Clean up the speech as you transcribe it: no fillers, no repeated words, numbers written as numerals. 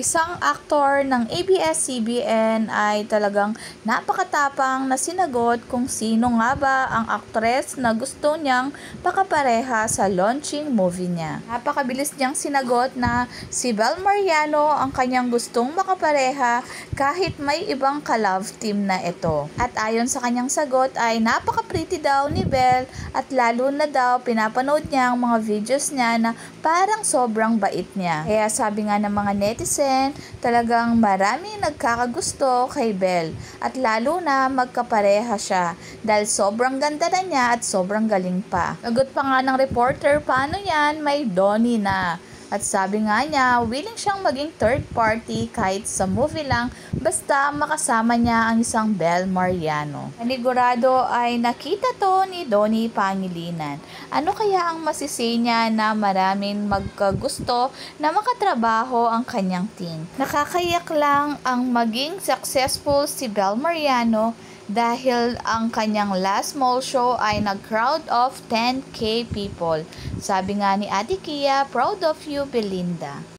isang aktor ng ABS-CBN ay talagang napakatapang na sinagot kung sino nga ba ang aktres na gusto niyang pakapareha sa launching movie niya. Napakabilis niyang sinagot na si Bel Mariano ang kanyang gustong makapareha kahit may ibang ka-love team na ito. At ayon sa kanyang sagot ay napaka-pretty daw ni Bel at lalo na daw pinapanood niya ang mga videos niya na parang sobrang bait niya. Kaya sabi nga ng mga netizen, talagang maraming nagkakagusto kay Bel at lalo na magkapareha siya dahil sobrang ganda na niya at sobrang galing pa. Sagot pa nga ng reporter, paano yan? May Donnie na. At sabi nga niya, willing siyang maging third party kahit sa movie lang basta makasama niya ang isang Bel Mariano. Panigurado ay nakita to ni Donnie Pangilinan. Ano kaya ang masisay niya na maraming magkagusto na makatrabaho ang kanyang team? Nakakayak lang ang maging successful si Bel Mariano dahil ang kanyang last mall show ay nag-crowd of 10K people. Sabi nga ni Ate Kia, proud of you, Belinda.